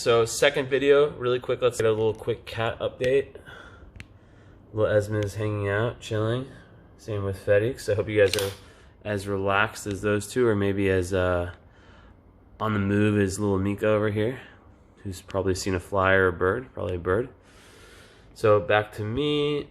So second video, really quick, let's get a little quick cat update. Little Esmond is hanging out, chilling. Same with Felix. I hope you guys are as relaxed as those two, or maybe as on the move as little Mika over here, who's probably seen a fly or a bird, probably a bird. So back to me.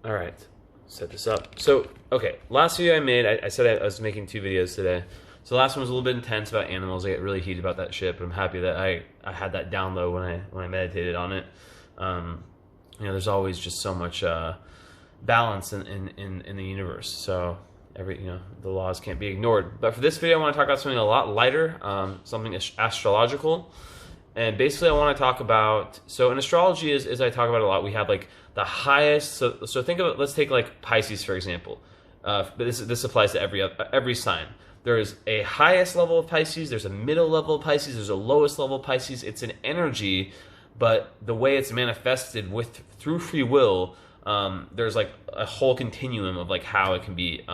All right, set this up. So, okay, last video I made, I said I was making 2 videos today. So the last one was a little bit intense about animals. I get really heated about that shit, but I'm happy that I had that down low when I meditated on it. You know, there's always just so much balance in the universe. So the laws can't be ignored. But for this video, I want to talk about something a lot lighter, something astrological. And basically, I want to talk about, so in astrology, as I talk about a lot, we have like the highest. So think of it. Let's take like Pisces for example. But this applies to every sign. There is a highest level of Pisces, there's a middle level of Pisces, there's a lowest level of Pisces. It's an energy, but the way it's manifested through free will, there's like a whole continuum of like how it can be,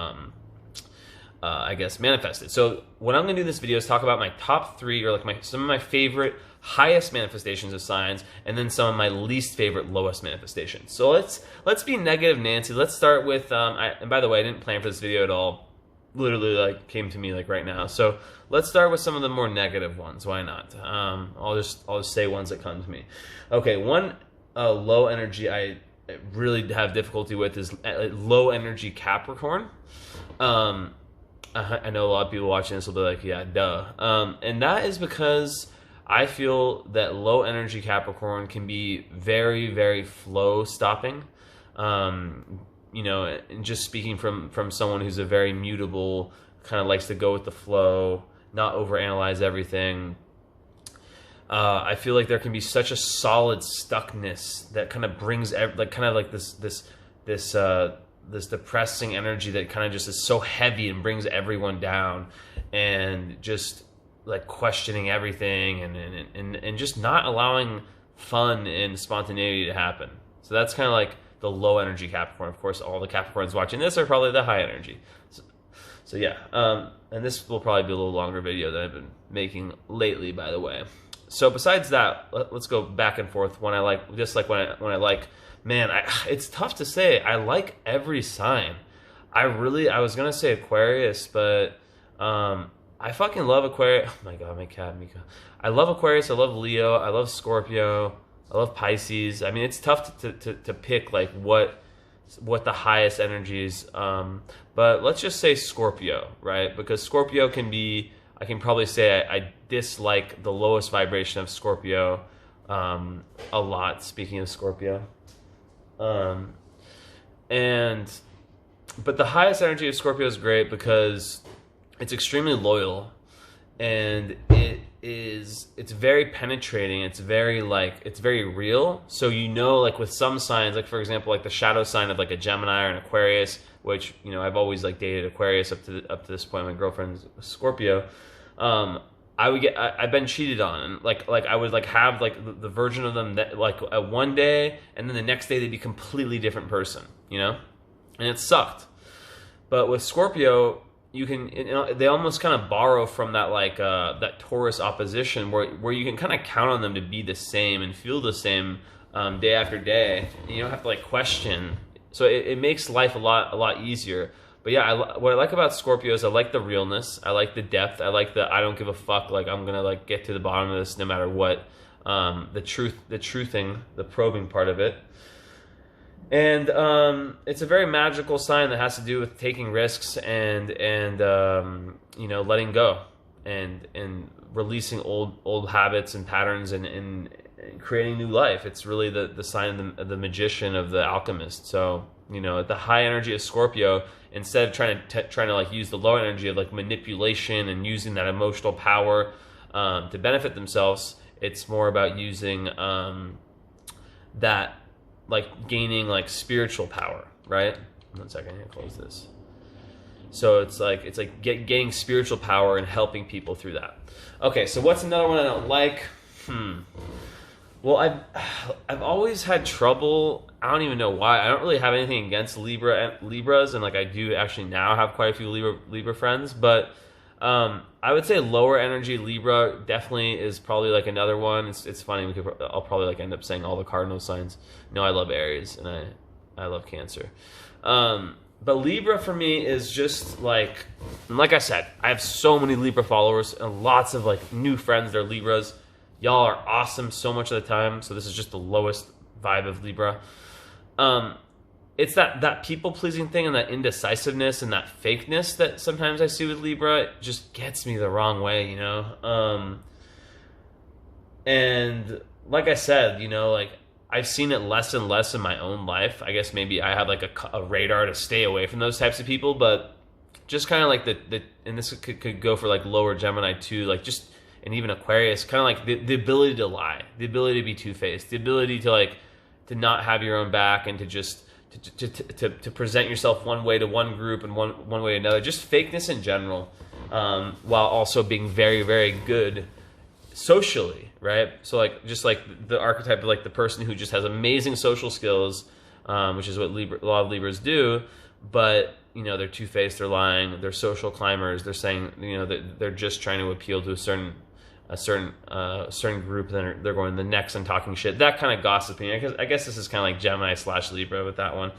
I guess, manifested. So what I'm going to do in this video is talk about my top 3, or like some of my favorite highest manifestations of signs, and then some of my least favorite lowest manifestations. So let's be negative Nancy. Let's start with, and by the way, I didn't plan for this video at all. Literally like came to me like right now. So let's start with some of the more negative ones. Why not? I'll just say ones that come to me. Okay, one low energy I really have difficulty with is low energy Capricorn. I know a lot of people watching this will be like, yeah, duh. And that is because I feel that low energy Capricorn can be very, very flow stopping. You know, and just speaking from someone who's a very mutable, kind of likes to go with the flow, not overanalyze everything. I feel like there can be such a solid stuckness that kind of brings this depressing energy that kind of just is so heavy and brings everyone down, and just like questioning everything and just not allowing fun and spontaneity to happen. So that's kind of like the low energy Capricorn. Of course, all the Capricorns watching this are probably the high energy. So yeah, and this will probably be a little longer video than I've been making lately, by the way. So besides that, let's go back and forth. When I like, just like when I like, man, it's tough to say. I like every sign. I was gonna say Aquarius, but I fucking love Aquarius. Oh my god, my cat Mika. I love Aquarius. I love Leo. I love Scorpio. I love Pisces. I mean, it's tough to pick like what the highest energies. But let's just say Scorpio, right? Because Scorpio can be, I can probably say I dislike the lowest vibration of Scorpio a lot. Speaking of Scorpio, but the highest energy of Scorpio is great because it's extremely loyal, and it's very penetrating. It's very real. So like with some signs, like for example, like the shadow sign of like a Gemini or an Aquarius, which I've always like dated Aquarius up to this point. My girlfriend's Scorpio. I've been cheated on, and like I would like have like the version of them that like one day, and then the next day they'd be a completely different person, and it sucked. But with Scorpio, you can, they almost kind of borrow from that like that Taurus opposition where you can kind of count on them to be the same and feel the same day after day, and you don't have to like question. So it makes life a lot easier. But yeah, what I like about Scorpio is I like the realness, I like the depth, I like the I don't give a fuck, like I'm gonna like get to the bottom of this no matter what, the truthing, the probing part of it. And it's a very magical sign that has to do with taking risks and letting go and releasing old habits and patterns and creating new life. It's really the sign of the magician, of the alchemist. So at the high energy of Scorpio, instead of trying to like use the low energy of like manipulation and using that emotional power to benefit themselves, it's more about using that, like gaining like spiritual power, right? 1 second, I'm gonna close this. So it's like getting spiritual power and helping people through that. Okay, so what's another one I don't like? Well, I've always had trouble. I don't even know why. I don't really have anything against Libras, and like I do actually now have quite a few Libra friends, but I would say lower energy Libra definitely is probably like another one. It's funny, I'll probably like end up saying all the cardinal signs. No, I love Aries and I love Cancer. But Libra for me is just like I said, I have so many Libra followers and lots of like new friends that are Libras. Y'all are awesome so much of the time. So this is just the lowest vibe of Libra. It's that people-pleasing thing and that indecisiveness and that fakeness that sometimes I see with Libra. It just gets me the wrong way, you know? And like I said, you know, like I've seen it less and less in my own life. I guess maybe I have like a radar to stay away from those types of people, but just kind of like and this could go for like lower Gemini too, like just, and even Aquarius, kind of like the ability to lie, the ability to be two-faced, the ability to like, to not have your own back and to just, to present yourself one way to one group and one way to another, just fakeness in general, while also being very, very good socially, right? So like, just like the archetype of like the person who just has amazing social skills, which is what a lot of Libras do, but you know, they're two-faced, they're lying, they're social climbers, they're saying, you know, they're just trying to appeal to a certain group, then they're going the next and talking shit, that kind of gossiping. I guess this is kind of like Gemini / Libra with that one.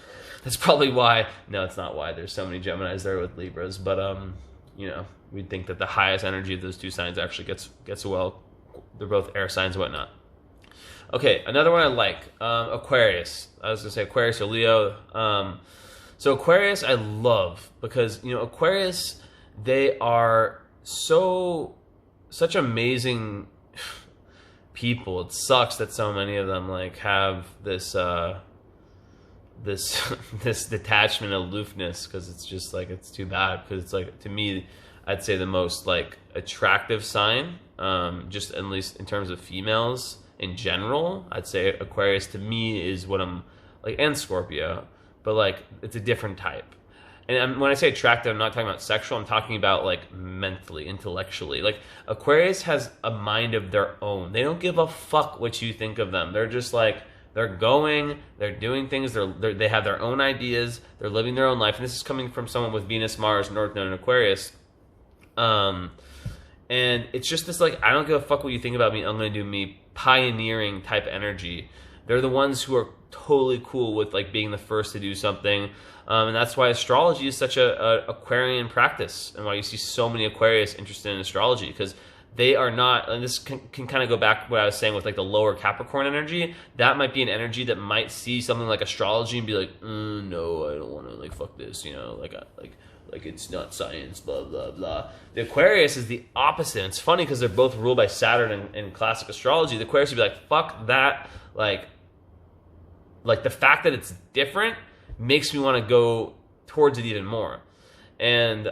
That's probably why, no, it's not why there's so many Geminis there with Libras, but you know, we'd think that the highest energy of those two signs actually gets well, they're both air signs and whatnot. Okay, another one I like, Aquarius. I was gonna say Aquarius or Leo. So Aquarius I love because, you know, Aquarius, they are such amazing people. It sucks that so many of them like have this this detachment, aloofness, because it's just like, it's too bad, because it's like, to me, I'd say the most like attractive sign, just at least in terms of females in general. I'd say Aquarius to me is what I'm like, and Scorpio, but like it's a different type. And when I say attractive, I'm not talking about sexual. I'm talking about like mentally, intellectually. Like Aquarius has a mind of their own. They don't give a fuck what you think of them. They're just like, they're doing things. They have their own ideas. They're living their own life. And this is coming from someone with Venus, Mars, North Node, and Aquarius. And it's just this like, I don't give a fuck what you think about me. I'm going to do me, pioneering type energy. They're the ones who are totally cool with like being the first to do something. And that's why astrology is such a Aquarian practice, and why you see so many Aquarius interested in astrology, because they are not, and this can kind of go back to what I was saying with like the lower Capricorn energy. That might be an energy that might see something like astrology and be like, no, I don't want to, like, fuck this, you know, like it's not science, blah, blah, blah. The Aquarius is the opposite. It's funny because they're both ruled by Saturn in classic astrology. The Aquarius would be like, fuck that, like the fact that it's different makes me want to go towards it even more. And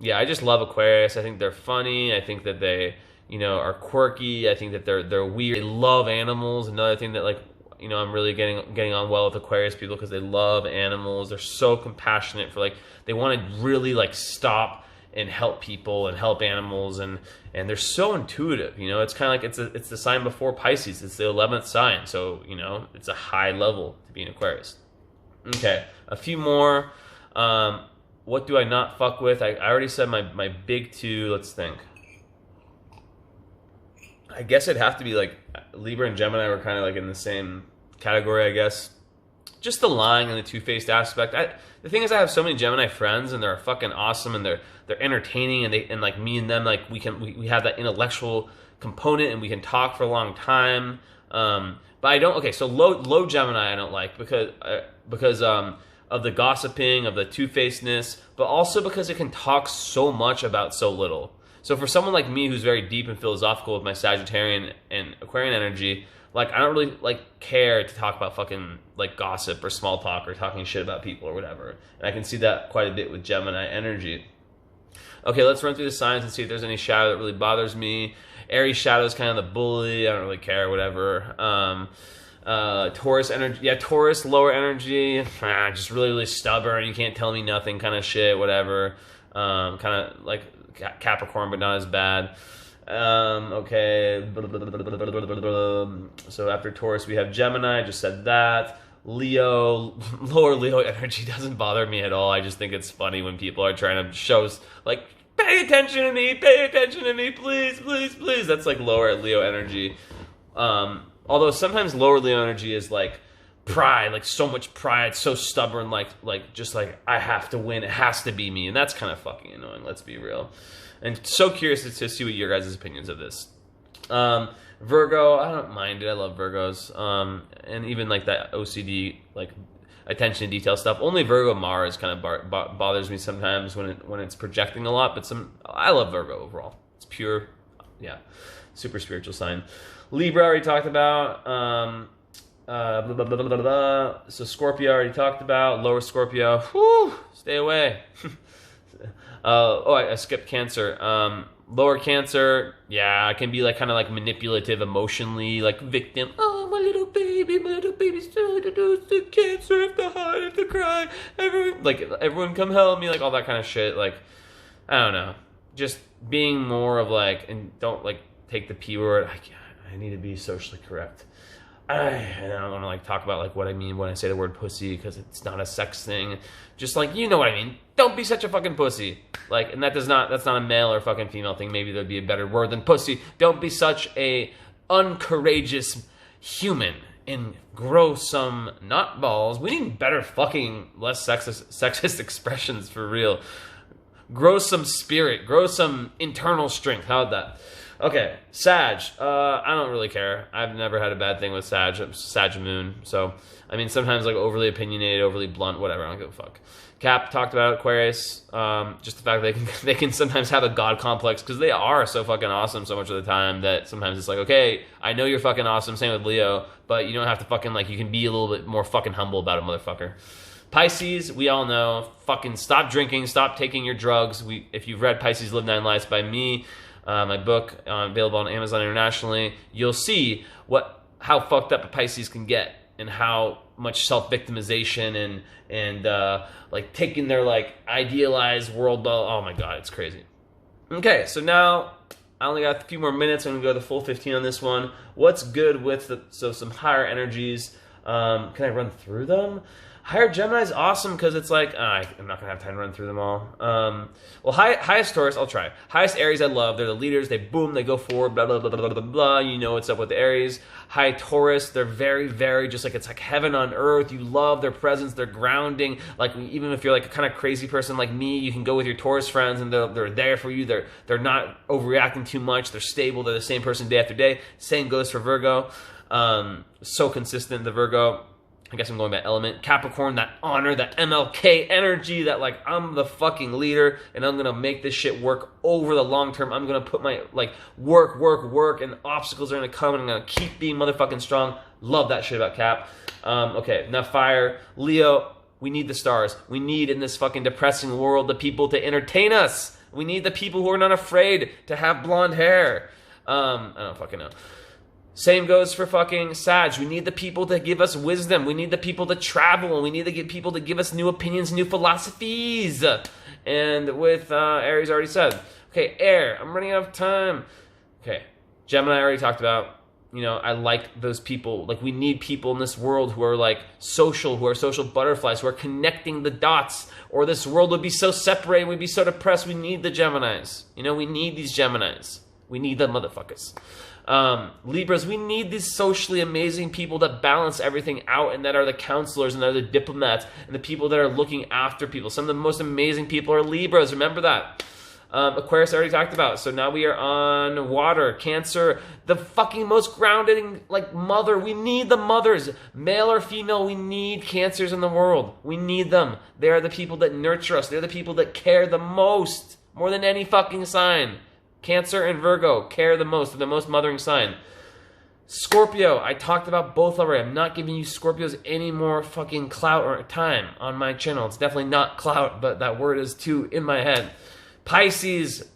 yeah, I just love Aquarius. I think they're funny. I think that they, you know, are quirky. I think that they're weird. They love animals. Another thing that, like, you know, I'm really getting on well with Aquarius people, because they love animals. They're so compassionate for, like, they want to really like stop and help people and help animals, and they're so intuitive, you know. It's kind of like it's the sign before Pisces. It's the 11th sign, so, you know, it's a high level to be an Aquarius. Okay, a few more. What do I not fuck with? I already said my big two. Let's think. I guess it'd have to be like Libra and Gemini were kind of like in the same category, I guess. Just the lying and the two-faced aspect. The thing is, I have so many Gemini friends, and they're fucking awesome, and they're entertaining, and like me and them, like we have that intellectual component, and we can talk for a long time. But I don't. Okay, so low Gemini I don't like because of the gossiping, of the two-facedness, but also because it can talk so much about so little. So for someone like me who's very deep and philosophical with my Sagittarian and Aquarian energy, like, I don't really like care to talk about fucking like gossip or small talk or talking shit about people or whatever. And I can see that quite a bit with Gemini energy. Okay, let's run through the signs and see if there's any shadow that really bothers me. Aries shadow is kind of the bully. I don't really care, whatever. Taurus energy, yeah, Taurus lower energy, just really, really stubborn. You can't tell me nothing, kind of shit, whatever. Kind of like Capricorn, but not as bad. Okay. So after Taurus, we have Gemini. I just said that. Leo, lower Leo energy doesn't bother me at all. I just think it's funny when people are trying to show, like, bang, pay attention to me, please, please, please. That's like lower Leo energy. Although sometimes lower Leo energy is like pride, like so much pride, so stubborn, like just like I have to win, it has to be me, and that's kind of fucking annoying. Let's be real. And so curious to see what your guys' opinions of this. Virgo, I don't mind it. I love Virgos, and even like that OCD, like attention to detail stuff. Only Virgo Mars kind of bothers me sometimes when it's projecting a lot. But I love Virgo overall. It's pure, yeah, super spiritual sign. Libra already talked about. Blah, blah, blah, blah, blah. So Scorpio already talked about. Lower Scorpio, whew, stay away. I skipped Cancer. Lower Cancer, yeah, I can be like kind of like manipulative emotionally, like victim. Oh, my little baby's so Cancer, I have to hide, I have to cry. Everyone come help me, like all that kind of shit. Like, I don't know, just being more of like, and don't like take the P word. I need to be socially correct. I don't want to like talk about like what I mean when I say the word pussy, because it's not a sex thing. Just like, you know what I mean. Don't be such a fucking pussy. Like, and that's not a male or fucking female thing. Maybe there'd be a better word than pussy. Don't be such a uncourageous human and grow some nut balls. We need better fucking less sexist expressions for real. Grow some spirit. Grow some internal strength. How about that? Okay, Sag. I don't really care. I've never had a bad thing with Sag. I'm Sag Moon. So, I mean, sometimes like overly opinionated, overly blunt, whatever. I don't give a fuck. Cap talked about Aquarius. Just the fact that they can sometimes have a god complex because they are so fucking awesome so much of the time that sometimes it's like, okay, I know you're fucking awesome. Same with Leo, but you don't have to fucking like, you can be a little bit more fucking humble about it, motherfucker. Pisces, we all know, fucking stop drinking, stop taking your drugs. If you've read Pisces Live 9 Lives by me, my book, available on Amazon internationally, you'll see how fucked up a Pisces can get and how much self-victimization and like taking their like idealized world. Oh my God, it's crazy. Okay, so now I only got a few more minutes. I'm gonna go the full 15 on this one. What's good with some higher energies? Can I run through them? Higher Gemini is awesome because it's like, I'm not going to have time to run through them all. Well, highest Taurus, I'll try. Highest Aries, I love. They're the leaders. They boom, they go forward, blah, blah, blah, blah, blah, blah. You know what's up with the Aries. High Taurus, they're very, very just like, it's like heaven on earth. You love their presence. They're grounding. Like, even if you're like a kind of crazy person like me, you can go with your Taurus friends and they're there for you. They're not overreacting too much. They're stable. They're the same person day after day. Same goes for Virgo. So consistent, the Virgo. I guess I'm going by element. Capricorn, that honor, that MLK energy, that like, I'm the fucking leader and I'm going to make this shit work over the long term. I'm going to put my like work and obstacles are going to come and I'm going to keep being motherfucking strong. Love that shit about Cap. Okay, now fire. Leo, we need the stars. We need in this fucking depressing world the people to entertain us. We need the people who are not afraid to have blonde hair. I don't fucking know. Same goes for fucking Sag. We need the people to give us wisdom. We need the people to travel. And we need to get people to give us new opinions, new philosophies. And with Aries, already said. Okay, Air. I'm running out of time. Okay, Gemini, I already talked about. You know, I like those people. Like, we need people in this world who are like social, who are social butterflies, who are connecting the dots. Or this world would be so separated, we'd be so depressed. We need the Geminis. You know, we need these Geminis. We need the motherfuckers. Libras, we need these socially amazing people that balance everything out and that are the counselors and that are the diplomats and the people that are looking after people. Some of the most amazing people are Libras. Remember that. Aquarius I already talked about. So now we are on water. Cancer, the fucking most grounded like mother. We need the mothers. Male or female, we need Cancers in the world. We need them. They are the people that nurture us. They're the people that care the most. More than any fucking sign. Cancer and Virgo care the most. They're the most mothering sign. Scorpio, I talked about both already. I'm not giving you Scorpios any more fucking clout or time on my channel. It's definitely not clout, but that word is too in my head. Pisces,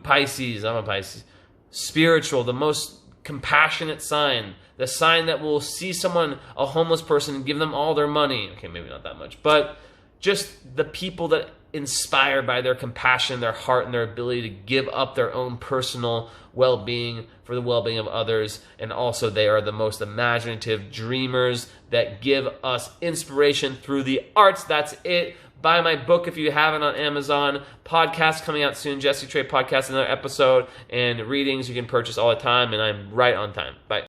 Pisces, I'm a Pisces. Spiritual, the most compassionate sign. The sign that will see someone, a homeless person, and give them all their money. Okay, maybe not that much, but just the people that inspired by their compassion, their heart, and their ability to give up their own personal well-being for the well-being of others. And also they are the most imaginative dreamers that give us inspiration through the arts. That's it. Buy my book if you haven't on Amazon. Podcast coming out soon. Jesse Trey Podcast, another episode, and readings you can purchase all the time, and I'm right on time. Bye.